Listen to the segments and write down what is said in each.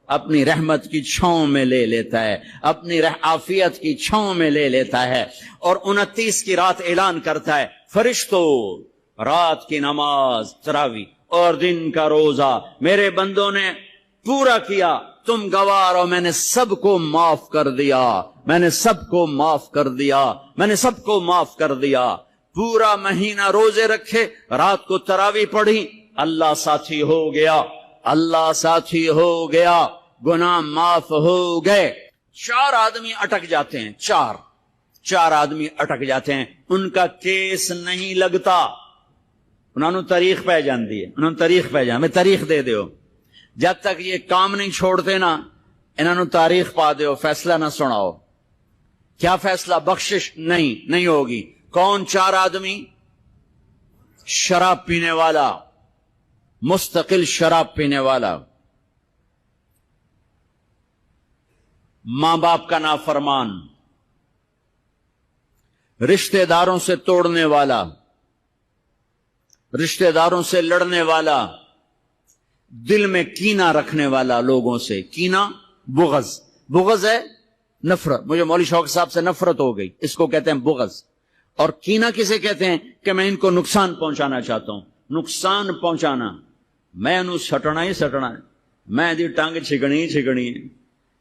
اپنی رحمت کی چھاؤں میں لے لیتا ہے، اپنی عافیت کی چھاؤں میں لے لیتا ہے۔ اور 29 کی رات اعلان کرتا ہے، فرشتوں رات کی نماز تراوی اور دن کا روزہ میرے بندوں نے پورا کیا، تم گوار ہو، میں نے سب کو معاف کر دیا، میں نے سب کو معاف کر دیا، میں نے سب کو معاف کر دیا۔ پورا مہینہ روزے رکھے، رات کو تراوی پڑھی، اللہ ساتھی ہو گیا، اللہ ساتھی ہو گیا، گناہ معاف ہو گئے۔ 4 آدمی اٹک جاتے ہیں، چار آدمی اٹک جاتے ہیں، ان کا کیس نہیں لگتا، انہوں نے تاریخ پہ جاندی ہے، انہوں نے تاریخ پہ جان، میں تاریخ دے دیو، جب تک یہ کام نہیں چھوڑتے نا انہوں نے تاریخ پا دیو، فیصلہ نہ سناؤ۔ کیا فیصلہ؟ بخشش نہیں ہوگی۔ کون 4 آدمی؟ شراب پینے والا، مستقل شراب پینے والا، ماں باپ کا نافرمان، رشتہ داروں سے توڑنے والا، رشتہ داروں سے لڑنے والا، دل میں کینہ رکھنے والا، لوگوں سے کینہ، بغض ہے نفرت، مجھے مولوی شوق صاحب سے نفرت ہو گئی، اس کو کہتے ہیں بغض۔ اور کینہ کسے کہتے ہیں؟ کہ میں ان کو نقصان پہنچانا چاہتا ہوں، نقصان پہنچانا، میں انہوں سٹنا ہی سٹنا ہے، میں دی ٹانگ چھگنی ہے،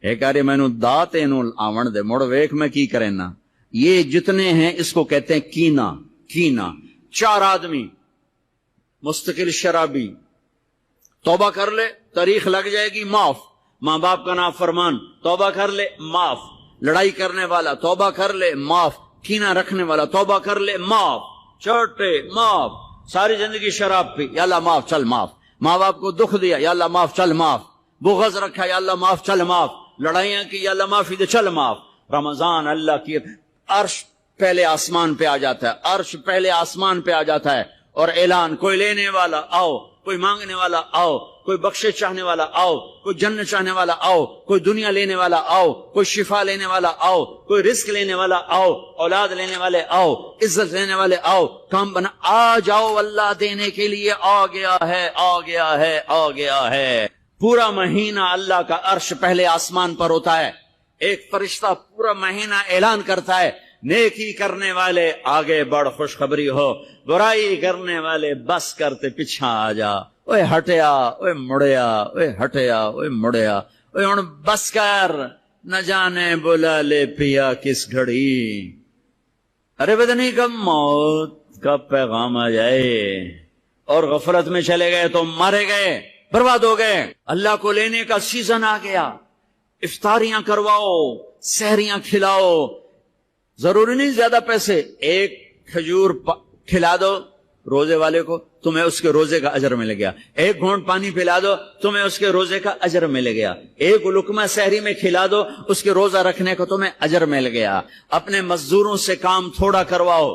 ایک آرے میں انہوں دات انہوں آون دے، مڑ ویک میں کی کریں نا، یہ جتنے ہیں اس کو کہتے ہیں کینہ۔ 4 آدمی، مستقل شرابی، توبہ کر لے تاریخ لگ جائے گی، معاف، ماں باپ کا نافرمان، توبہ کر لے معاف، لڑائی کرنے والا توبہ کر لے معاف، کینہ رکھنے والا توبہ کر لے معاف، چھوٹے معاف، ساری زندگی شراب پی، یا اللہ معاف چل معاف، ماں باپ کو دکھ دیا، یا اللہ معاف چل معاف، بغض رکھا، یا اللہ معاف چل معاف، لڑائیاں کی، یا اللہ معافی دے چل معاف۔ رمضان اللہ کی عرش پہلے آسمان پہ آ جاتا ہے، عرش پہلے آسمان پہ آ جاتا ہے، اور اعلان، کوئی لینے والا آؤ، کوئی مانگنے والا آؤ، کوئی بخشش چاہنے والا آؤ، کوئی جنت چاہنے والا آؤ، کوئی دنیا لینے والا آؤ، کوئی شفا لینے والا آؤ، کوئی رزق لینے والا آؤ، اولاد لینے والے آؤ، عزت لینے والے آؤ، کام بنا، آ جاؤ، اللہ دینے کے لیے آ گیا ہے، آ گیا ہے، آ گیا ہے۔ پورا مہینہ اللہ کا عرش پہلے آسمان پر ہوتا ہے، ایک فرشتہ پورا مہینہ اعلان کرتا ہے، نیکی کرنے والے آگے بڑھ خوشخبری ہو، برائی کرنے والے بس کرتے پیچھا آ جا، اوے ہٹیا، اوے مڑیا، اوے ہٹیا، اوے مڑیا، اوے ہن بس کر، نہ جانے بلا لے پیا کس گھڑی، ارے بدنی کب موت کا پیغام آ جائے، اور غفلت میں چلے گئے تو مارے گئے، برباد ہو گئے۔ اللہ کو لینے کا سیزن آ گیا، افطاریاں کرواؤ، سحریاں کھلاؤ، ضروری نہیں زیادہ پیسے، ایک کھجور کھلا دو روزے والے کو، تمہیں اس کے روزے کا اجر مل گیا، ایک گھونٹ پانی پلا دو، تمہیں اس کے روزے کا اجر مل گیا، ایک لقمہ سحری میں کھلا دو، اس کے روزہ رکھنے کو تمہیں اجر مل گیا۔ اپنے مزدوروں سے کام تھوڑا کرواؤ،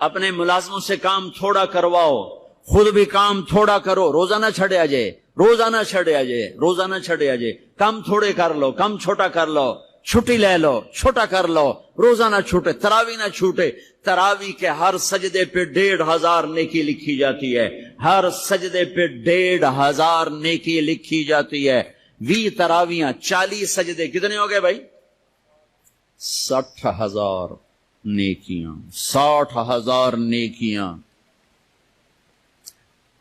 اپنے ملازموں سے کام تھوڑا کرواؤ، خود بھی کام تھوڑا کرو، روزہ نہ چھڑے آ جائے، روزہ نہ چھڑے آ جائے، روزہ نہ چھڑے آ جائے، کام تھوڑے کر لو، کام چھوٹا کر لو، چھٹی لے لو، چھوٹا کر لو، روزہ نہ چھوٹے، تراوی نہ چھوٹے، تراوی کے ہر سجدے پہ 1500 نیکی لکھی جاتی ہے، ہر سجدے پہ 1500 نیکی لکھی جاتی ہے۔ 20 تراویاں، 40 سجدے، کتنے ہو گئے بھائی؟ 60,000 نیکیاں، 60,000 نیکیاں۔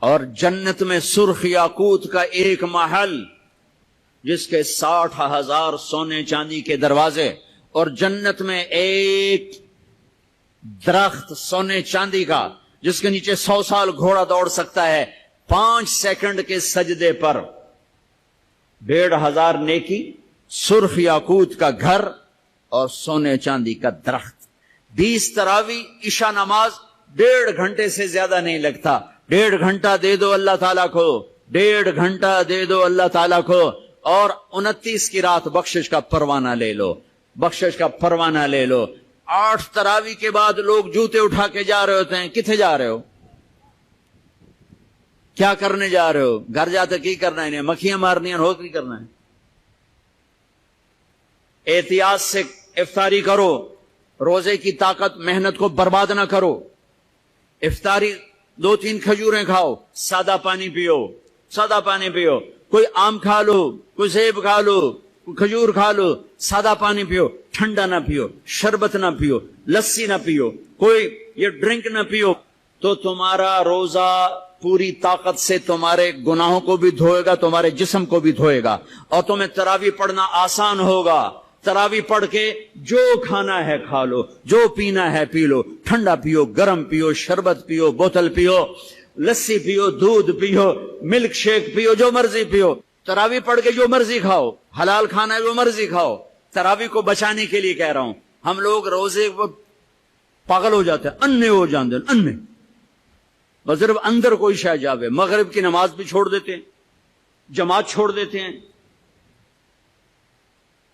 اور جنت میں سرخ یاقوت کا ایک محل جس کے 60,000 سونے چاندی کے دروازے، اور جنت میں ایک درخت سونے چاندی کا جس کے نیچے 100 سال گھوڑا دوڑ سکتا ہے، 5 سیکنڈ کے سجدے پر 1500 نیکی، سرخ یاقوت کا گھر اور سونے چاندی کا درخت۔ 20 تراوی، عشاء نماز 1.5 گھنٹے سے زیادہ نہیں لگتا، 1.5 گھنٹہ دے دو اللہ تعالیٰ کو، 1.5 گھنٹہ دے دو اللہ تعالیٰ کو، اور 29 کی رات بخشش کا پروانہ لے لو، بخشش کا پروانہ لے لو۔ 8 تراوی کے بعد لوگ جوتے اٹھا کے جا رہے ہوتے ہیں، کتنے جا رہے ہو؟ کیا کرنے جا رہے ہو؟ گھر جاتے کی کرنا ہے؟ انہیں مکھیاں مارنی ہیں، ہو کی کرنا ہے؟ احتیاط سے افطاری کرو، روزے کی طاقت محنت کو برباد نہ کرو، افطاری 2-3 کھجوریں کھاؤ، سادہ پانی پیو، سادہ پانی پیو، کوئی آم کھا لو، کوئی سیب کھا لو، کوئی کھجور کھا لو، سادہ پانی پیو، ٹھنڈا نہ پیو، شربت نہ پیو، لسی نہ پیو، کوئی یہ ڈرنک نہ پیو، تو تمہارا روزہ پوری طاقت سے تمہارے گناہوں کو بھی دھوئے گا، تمہارے جسم کو بھی دھوئے گا، اور تمہیں تراویح پڑھنا آسان ہوگا۔ تراویح پڑھ کے جو کھانا ہے کھا لو، جو پینا ہے پی لو، ٹھنڈا پیو، گرم پیو، شربت پیو، بوتل پیو، لسی پیو، دودھ پیو، ملک شیک پیو، جو مرضی پیو۔ تراویح پڑھ کے جو مرضی کھاؤ، حلال کھانا ہے جو مرضی کھاؤ۔ تراویح کو بچانے کے لیے کہہ رہا ہوں، ہم لوگ روزے پاگل ہو جاتے ہیں، انے ہو جاتے ہیں، انے بس صرف اندر کوئی شے جاوے۔ مغرب کی نماز بھی چھوڑ دیتے ہیں، جماعت چھوڑ دیتے ہیں،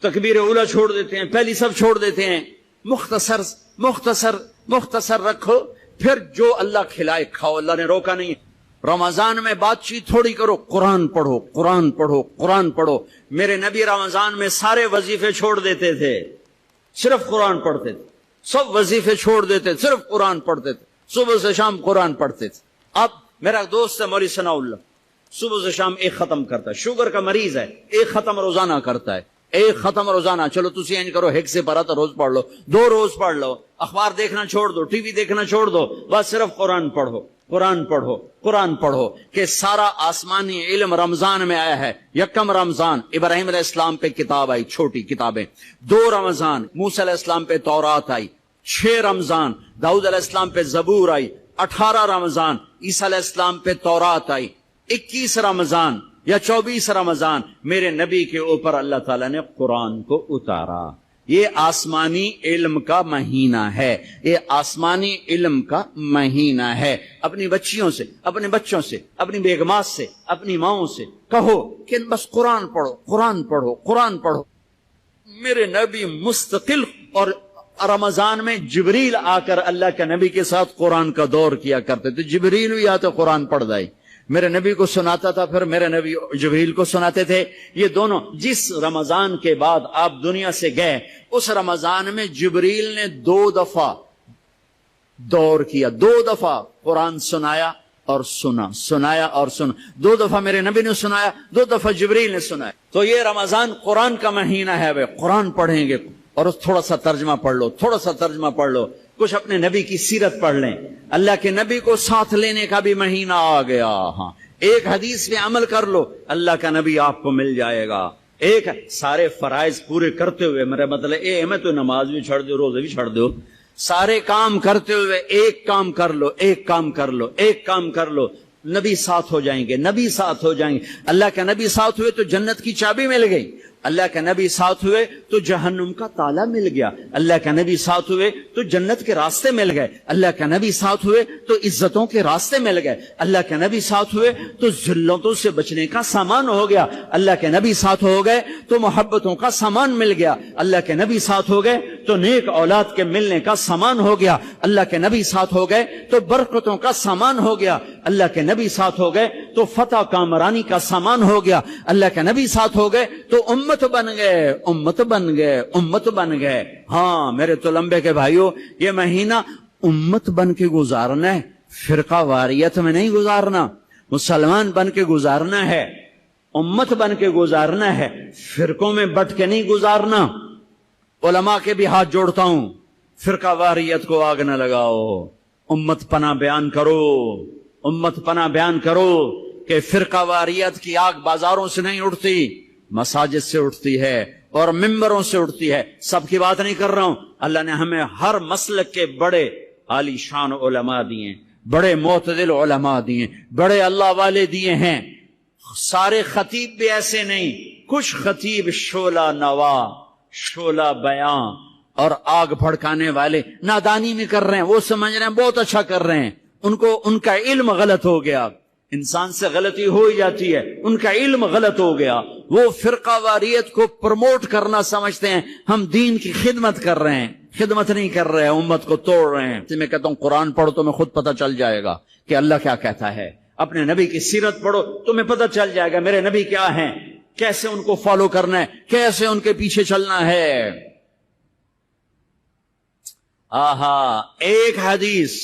تکبیر اولیٰ چھوڑ دیتے ہیں، پہلی سب چھوڑ دیتے ہیں۔ مختصر مختصر مختصر رکھو، پھر جو اللہ کھلائے کھاؤ، اللہ نے روکا نہیں۔ رمضان میں بات چیت تھوڑی کرو، قرآن پڑھو، قرآن پڑھو، قرآن پڑھو۔ میرے نبی رمضان میں سارے وظیفے چھوڑ دیتے تھے، صرف قرآن پڑھتے تھے، سب وظیفے چھوڑ دیتے، صرف قرآن پڑھتے تھے، صبح سے شام قرآن پڑھتے تھے۔ اب میرا دوست ہے مولوی ثناء اللہ، صبح سے شام ایک ختم کرتا ہے، شوگر کا مریض ہے، ایک ختم روزانہ کرتا ہے، ایک ختم روزانہ۔ چلو تسی اینج کرو، ایک سے پڑھا تو روز پڑھ لو، 2 روز پڑھ لو، اخبار دیکھنا چھوڑ دو، ٹی وی دیکھنا چھوڑ دو، بس صرف قرآن پڑھو، قرآن پڑھو، قرآن پڑھو۔ کہ سارا آسمانی علم رمضان میں آیا ہے۔ یکم رمضان ابراہیم علیہ السلام پہ کتاب آئی، چھوٹی کتابیں۔ 2 رمضان موسیٰ علیہ السلام پہ تورات آئی۔ 6 رمضان داؤد علیہ السلام پہ زبور آئی۔ 18 رمضان عیسیٰ علیہ السلام پہ تورات آئی۔ 21 رمضان یا 24 رمضان میرے نبی کے اوپر اللہ تعالیٰ نے قرآن کو اتارا۔ یہ آسمانی علم کا مہینہ ہے، یہ آسمانی علم کا مہینہ ہے۔ اپنی بچیوں سے، اپنے بچوں سے، اپنی بیگمات سے، اپنی ماؤں سے کہو کہ بس قرآن پڑھو، قرآن پڑھو، قرآن پڑھو۔ میرے نبی مستقل، اور رمضان میں جبریل آ کر اللہ کے نبی کے ساتھ قرآن کا دور کیا کرتے تھے۔ جبریل بھی آتے قرآن پڑھ دائی، میرے نبی کو سناتا تھا، پھر میرے نبی جبریل کو سناتے تھے۔ یہ دونوں جس رمضان کے بعد آپ دنیا سے گئے، اس رمضان میں جبریل نے 2 دفعہ دور کیا، 2 دفعہ قرآن سنایا اور سنا، سنایا اور سنا۔ 2 دفعہ میرے نبی نے سنایا، 2 دفعہ جبریل نے سنایا۔ تو یہ رمضان قرآن کا مہینہ ہے، وہ قرآن پڑھیں گے، اور تھوڑا سا ترجمہ پڑھ لو، تھوڑا سا ترجمہ پڑھ لو، کچھ اپنے نبی کی سیرت پڑھ لیں۔ اللہ کے نبی کو ساتھ لینے کا بھی مہینہ آ گیا۔ ہاں، ایک حدیث پہ عمل کر لو، اللہ کا نبی آپ کو مل جائے گا۔ ایک سارے فرائض پورے کرتے ہوئے، میرا مطلب میں تو نماز بھی چھڑ دو، روزے بھی چھڑ دو، سارے کام کرتے ہوئے ایک کام کر لو، ایک کام کر لو، ایک کام کر لو، نبی ساتھ ہو جائیں گے، نبی ساتھ ہو جائیں گے۔ اللہ کے نبی ساتھ ہوئے تو جنت کی چابی مل گئی، اللہ کے نبی ساتھ ہوئے تو جہنم کا تالا مل گیا، اللہ کے نبی ساتھ ہوئے تو جنت کے راستے مل گئے، اللہ کے نبی ساتھ ہوئے تو عزتوں کے راستے مل گئے، اللہ کے نبی ساتھ ہوئے تو ذلتوں سے بچنے کا سامان ہو گیا، اللہ کے نبی ساتھ ہو گئے تو محبتوں کا سامان مل گیا، اللہ کے نبی ساتھ ہو گئے تو نیک اولاد کے ملنے کا سامان ہو گیا، اللہ کے نبی ساتھ ہو گئے تو برکتوں کا سامان ہو گیا، اللہ کے نبی ساتھ ہو گئے تو فتح کامرانی کا سامان ہو گیا، اللہ کے نبی ساتھ ہو گئے تو امت بن گئے، امت بن گئے، امت بن گئے۔ ہاں میرے تو لمبے کے بھائیوں، یہ مہینہ امت بن کے گزارنا ہے، فرقہ واریت میں نہیں گزارنا، مسلمان بن کے گزارنا ہے، امت بن کے گزارنا ہے، فرقوں میں بٹ کے نہیں گزارنا۔ علماء کے بھی ہاتھ جوڑتا ہوں، فرقہ واریت کو آگ نہ لگاؤ، امت پناہ بیان کرو، امت پناہ بیان کرو کہ فرقہ واریت کی آگ بازاروں سے نہیں اٹھتی، مساجد سے اٹھتی ہے اور ممبروں سے اٹھتی ہے۔ سب کی بات نہیں کر رہا ہوں، اللہ نے ہمیں ہر مسلک کے بڑے عالی شان علماء دیے، بڑے معتدل علماء دیے، بڑے اللہ والے دیے ہیں۔ سارے خطیب بھی ایسے نہیں، کچھ خطیب شعلہ نوا، شعلہ بیاں اور آگ بھڑکانے والے نادانی میں کر رہے ہیں، وہ سمجھ رہے ہیں بہت اچھا کر رہے ہیں، ان کا علم غلط ہو گیا۔ انسان سے غلطی ہو ہی جاتی ہے، ان کا علم غلط ہو گیا، وہ فرقہ واریت کو پروموٹ کرنا سمجھتے ہیں ہم دین کی خدمت کر رہے ہیں، خدمت نہیں کر رہے ہیں، امت کو توڑ رہے ہیں۔ میں کہتا ہوں قرآن پڑھو تمہیں خود پتہ چل جائے گا کہ اللہ کیا کہتا ہے، اپنے نبی کی سیرت پڑھو تمہیں پتہ چل جائے گا میرے نبی کیا ہیں، کیسے ان کو فالو کرنا ہے، کیسے ان کے پیچھے چلنا ہے۔ آہا، ایک حدیث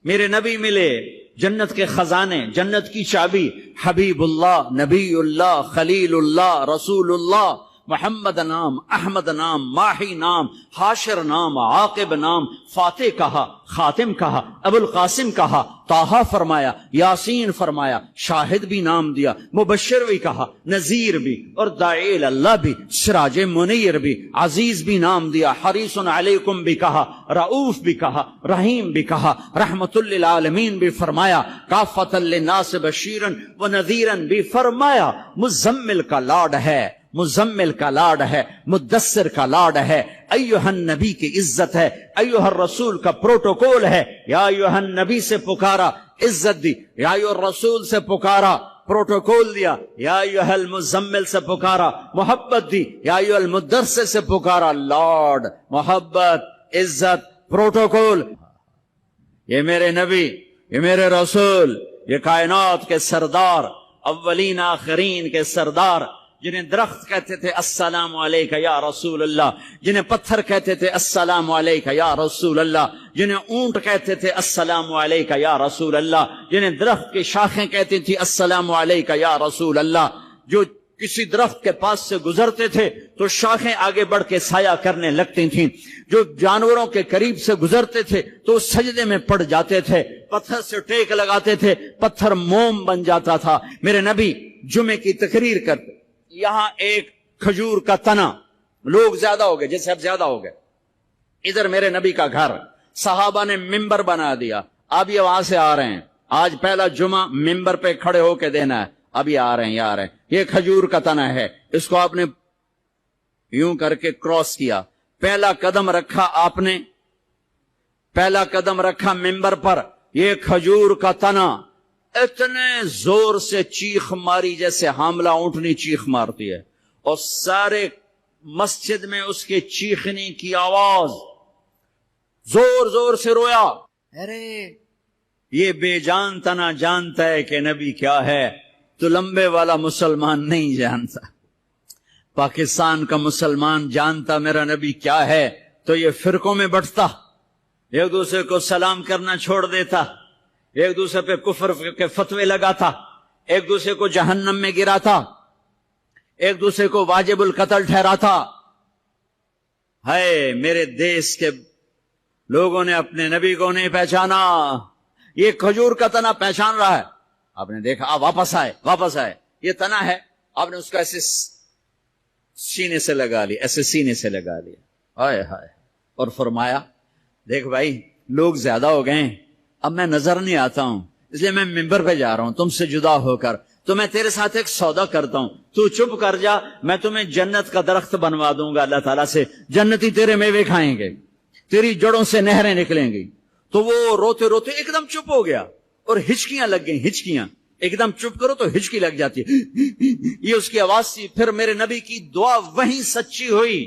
میرے نبی ملے، جنت کے خزانے، جنت کی چابی، حبیب اللہ، نبی اللہ، خلیل اللہ، رسول اللہ، محمد نام، احمد نام، ماہی نام، حاشر نام، عاقب نام، فاتح کہا، خاتم کہا، ابو القاسم کہا، طٰہٰ فرمایا، یاسین فرمایا، شاہد بھی نام دیا، مبشر بھی کہا، نذیر بھی، اور داعی اللہ بھی، سراج منیر بھی، عزیز بھی نام دیا، حریص علیکم بھی کہا، رؤوف بھی کہا، رحیم بھی کہا، رحمت للعالمین بھی فرمایا، کافۃ للناس بشیرا و نذیرا بھی فرمایا۔ مزمل کا لاڈ ہے، مزمل کا لاڈ ہے، مدثر کا لاڈ ہے، ایھا النبی کی عزت ہے، ایھا الرسول کا پروٹوکول ہے۔ یا ایھا النبی سے پکارا، عزت دی، یا ایھا الرسول سے پکارا، پروٹوکول دیا، یا ایھا المزمل سے پکارا، محبت دی، یا ایھا المدثر سے پکارا، لاڈ، محبت، عزت، پروٹوکول۔ یہ میرے نبی، یہ میرے رسول، یہ کائنات کے سردار، اولین آخرین کے سردار، جنہیں درخت کہتے تھے السلام علیکہ یا رسول اللہ، جنہیں پتھر کہتے تھے السلام علیکہ یا رسول اللہ، جنہیں اونٹ کہتے تھے السلام علیکہ یا رسول اللہ، جنہیں درخت کی شاخیں کہتی تھی السلام علیکہ یا رسول اللہ، جو کسی درخت کے پاس سے گزرتے تھے تو شاخیں آگے بڑھ کے سایہ کرنے لگتی تھیں، جو جانوروں کے قریب سے گزرتے تھے تو سجدے میں پڑ جاتے تھے، پتھر سے ٹیک لگاتے تھے، پتھر موم بن جاتا تھا۔ میرے نبی جمعے کی تقریر کرتے، یہاں ایک کھجور کا تنا، لوگ زیادہ ہو گئے، جیسے اب زیادہ ہو گئے، ادھر میرے نبی کا گھر، صحابہ نے ممبر بنا دیا، اب یہ وہاں سے آ رہے ہیں، آج پہلا جمعہ ممبر پہ کھڑے ہو کے دینا ہے، اب یہ آ رہے ہیں، یہ آ رہے ہیں، یہ کھجور کا تنا ہے، اس کو آپ نے یوں کر کے کراس کیا، پہلا قدم رکھا آپ نے، پہلا قدم رکھا ممبر پر، یہ کھجور کا تنا، اتنے زور سے چیخ ماری جیسے حاملہ اونٹنی چیخ مارتی ہے، اور سارے مسجد میں اس کے چیخنے کی آواز، زور زور سے رویا، ارے یہ بے جان تنا جانتا ہے کہ نبی کیا ہے، تو لمبے والا مسلمان نہیں جانتا۔ پاکستان کا مسلمان جانتا میرا نبی کیا ہے تو یہ فرقوں میں بٹتا، ایک دوسرے کو سلام کرنا چھوڑ دیتا، ایک دوسرے پہ کفر کے فتوے لگاتا، ایک دوسرے کو جہنم میں گراتا، ایک دوسرے کو واجب القتل ٹھہراتا۔ ہے میرے دیش کے لوگوں نے اپنے نبی کو نہیں پہچانا، یہ کھجور کا تنا پہچان رہا ہے، آپ نے دیکھا، آپ واپس آئے، یہ تنا ہے، آپ نے اس کا ایسے سینے سے لگا لیا، ایسے سینے سے لگا لیا، ہائے ہائے، اور فرمایا دیکھ بھائی لوگ زیادہ ہو گئے، اب میں نظر نہیں آتا ہوں، اس لیے میں ممبر پہ جا رہا ہوں تم سے جدا ہو کر، تو میں تیرے ساتھ ایک سودا کرتا ہوں، تو چپ کر جا، میں تمہیں جنت کا درخت بنوا دوں گا اللہ تعالیٰ سے، جنتی تیرے میوے کھائیں گے، تیری جڑوں سے نہریں نکلیں گی۔ تو وہ روتے روتے ایک دم چپ ہو گیا، اور ہچکیاں لگ گئیں، ہچکیاں، ایک دم چپ کرو تو ہچکی لگ جاتی ہے، یہ اس کی آواز تھی۔ پھر میرے نبی کی دعا وہیں سچی ہوئی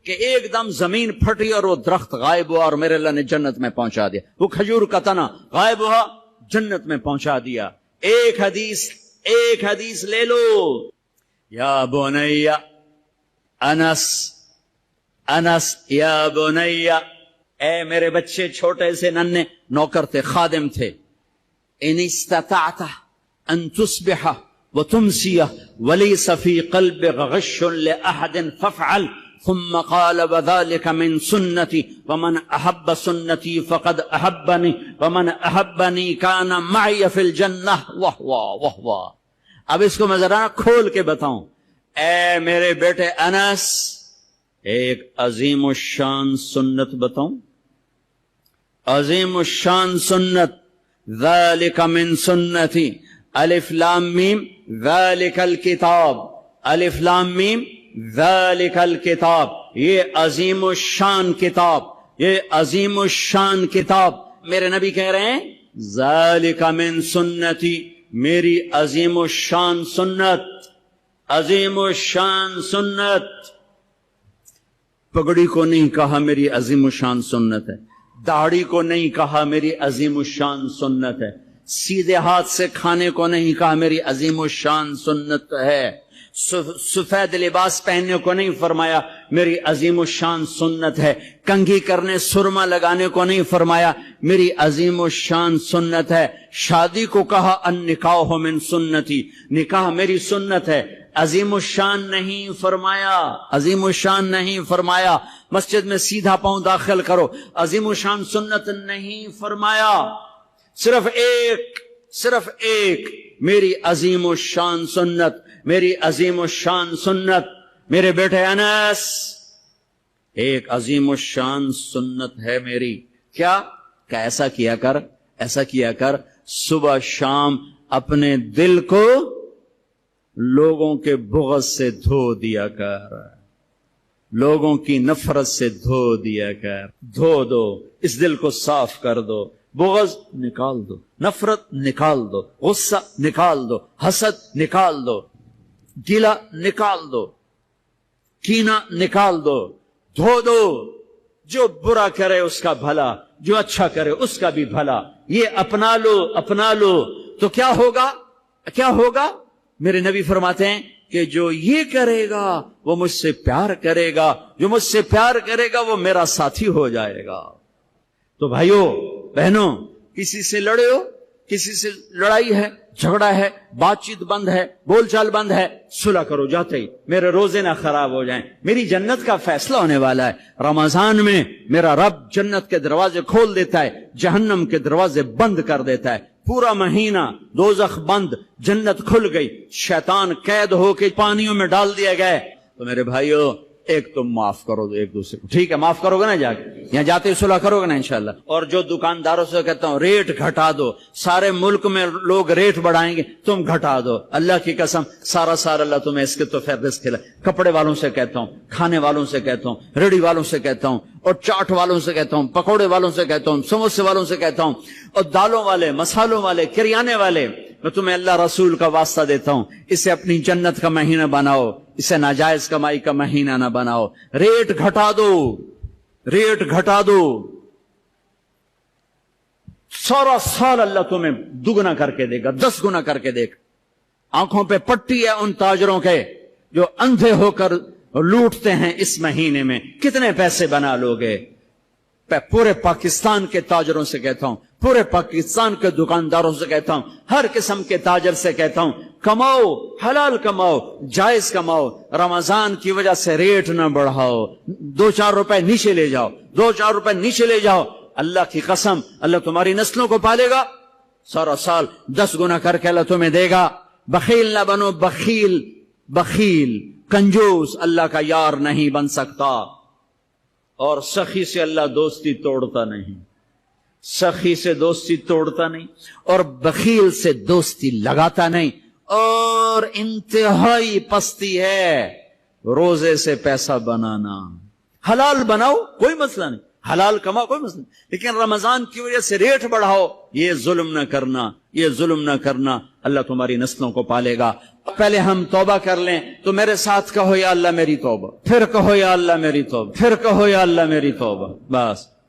کہ ایک دم زمین پھٹی اور وہ درخت غائب ہوا، اور میرے اللہ نے جنت میں پہنچا دیا، وہ کھجور کا تنا غائب ہوا، جنت میں پہنچا دیا۔ ایک حدیث لے لو، یا بنی انس یا بنی، اے میرے بچے، چھوٹے سے ننھے نوکر تھے، خادم تھے، ان استطعت ان تصبح وتمسی وليس في قلبك غش لأحد فافعل، ثم قال وذلك من سنتي ومن أحب سنتي فقد أحبني ومن أحبني كان معي في الجنة وهو۔ اب اس کو میں ذرا کھول کے بتاؤں، اے میرے بیٹے انس، ایک عظیم الشان سنت بتاؤں، عظیم الشان سنت، ذلك من سنتي، الف لام میم ذلك الکتاب، الف لام میم ذلك الکتاب، یہ عظیم الشان کتاب، یہ عظیم الشان کتاب۔ میرے نبی کہہ رہے ہیں ذلك من سنتی، میری عظیم الشان سنت، عظیم الشان سنت۔ پگڑی کو نہیں کہا میری عظیم الشان سنت ہے، داڑھی کو نہیں کہا میری عظیم الشان سنت ہے، سیدھے ہاتھ سے کھانے کو نہیں کہا میری عظیم الشان سنت ہے، سفید لباس پہننے کو نہیں فرمایا میری عظیم الشان سنت ہے. کنگھی کرنے سرما لگانے کو نہیں فرمایا, میری عظیم الشان سنت ہے. شادی کو کہا النکاح من سنتی, نکاح میری سنت ہے. عظیم الشان نہیں فرمایا, عظیم الشان نہیں فرمایا. مسجد میں سیدھا پاؤں داخل کرو, عظیم الشان سنت نہیں فرمایا. صرف ایک میری عظیم الشان سنت, میری عظیم الشان سنت. میرے بیٹے انس, ایک عظیم الشان سنت ہے میری. کیا کہ ایسا کیا کر صبح شام اپنے دل کو لوگوں کے بغض سے دھو دیا کر, لوگوں کی نفرت سے دھو دیا کر. دھو دو, اس دل کو صاف کر دو. بغض نکال دو, نفرت نکال دو, غصہ نکال دو, حسد نکال دو, گلہ نکال دو, کینہ نکال دو. دھو دو. جو برا کرے اس کا بھلا, جو اچھا کرے اس کا بھی بھلا. یہ اپنا لو تو کیا ہوگا؟ میرے نبی فرماتے ہیں کہ جو یہ کرے گا وہ مجھ سے پیار کرے گا, جو مجھ سے پیار کرے گا وہ میرا ساتھی ہو جائے گا. تو بھائیو بہنوں, کسی سے لڑے ہو, کسی سے لڑائی ہے, جھگڑا ہے, بات چیت بند ہے, بول چال بند ہے, صلح کرو جاتے ہی. میرے روزے نہ خراب ہو جائیں. میری جنت کا فیصلہ ہونے والا ہے. رمضان میں میرا رب جنت کے دروازے کھول دیتا ہے, جہنم کے دروازے بند کر دیتا ہے. پورا مہینہ دوزخ بند, جنت کھل گئی. شیطان قید ہو کے پانیوں میں ڈال دیا گیا. تو میرے بھائیو, ایک تم معاف کرو دو ایک دوسرے کو, ٹھیک ہے؟ معاف کرو گے نا, جا کے یہاں جاتے صلح کرو گے نا انشاءاللہ. اور جو دکانداروں سے کہتا ہوں ریٹ گھٹا دو, سارے ملک میں لوگ ریٹ بڑھائیں گے, تم گھٹا دو. اللہ کی قسم سارا اللہ تمہیں اس کے تو فیض کھلا. کپڑے والوں سے کہتا ہوں, کھانے والوں سے کہتا ہوں, ریڑھی والوں سے کہتا ہوں, اور چاٹ والوں سے کہتا ہوں, پکوڑے والوں سے کہتا ہوں, سموسے والوں سے کہتا ہوں, اور دالوں والے, مسالوں والے, کریانے والے, میں تمہیں اللہ رسول کا واسطہ دیتا ہوں, اسے اپنی جنت کا مہینہ بناؤ, اسے ناجائز کمائی کا مہینہ نہ بناؤ. ریٹ گھٹا دو. سارا سال اللہ تمہیں دگنا کر کے دے گا, 10 گنا کر کے دے گا. آنکھوں پہ پٹی ہے ان تاجروں کے جو اندھے ہو کر لوٹتے ہیں. اس مہینے میں کتنے پیسے بنا لوگے؟ پورے پاکستان کے تاجروں سے کہتا ہوں, پورے پاکستان کے دکانداروں سے کہتا ہوں, ہر قسم کے تاجر سے کہتا ہوں, کماؤ, حلال کماؤ, جائز کماؤ. رمضان کی وجہ سے ریٹ نہ بڑھاؤ. 2-4 روپے نیچے لے جاؤ, 2-4 روپے نیچے لے جاؤ. اللہ کی قسم اللہ تمہاری نسلوں کو پالے گا. سارا سال 10 گنا کر کے اللہ تمہیں دے گا. بخیل نہ بنو, بخیل کنجوس اللہ کا یار نہیں بن سکتا. اور سخی سے اللہ دوستی توڑتا نہیں, سخی سے دوستی توڑتا نہیں, اور بخیل سے دوستی لگاتا نہیں. اور انتہائی پستی ہے روزے سے پیسہ بنانا. حلال بناؤ کوئی مسئلہ نہیں, حلال کماؤ کوئی مسئلہ نہیں, لیکن رمضان کی وجہ سے ریٹ بڑھاؤ, یہ ظلم نہ کرنا. اللہ تمہاری نسلوں کو پالے گا. پہلے ہم توبہ کر لیں تو میرے ساتھ کہو یا اللہ میری توبہ, پھر کہو یا اللہ میری توبہ, پھر کہو یا اللہ میری توبہ. بس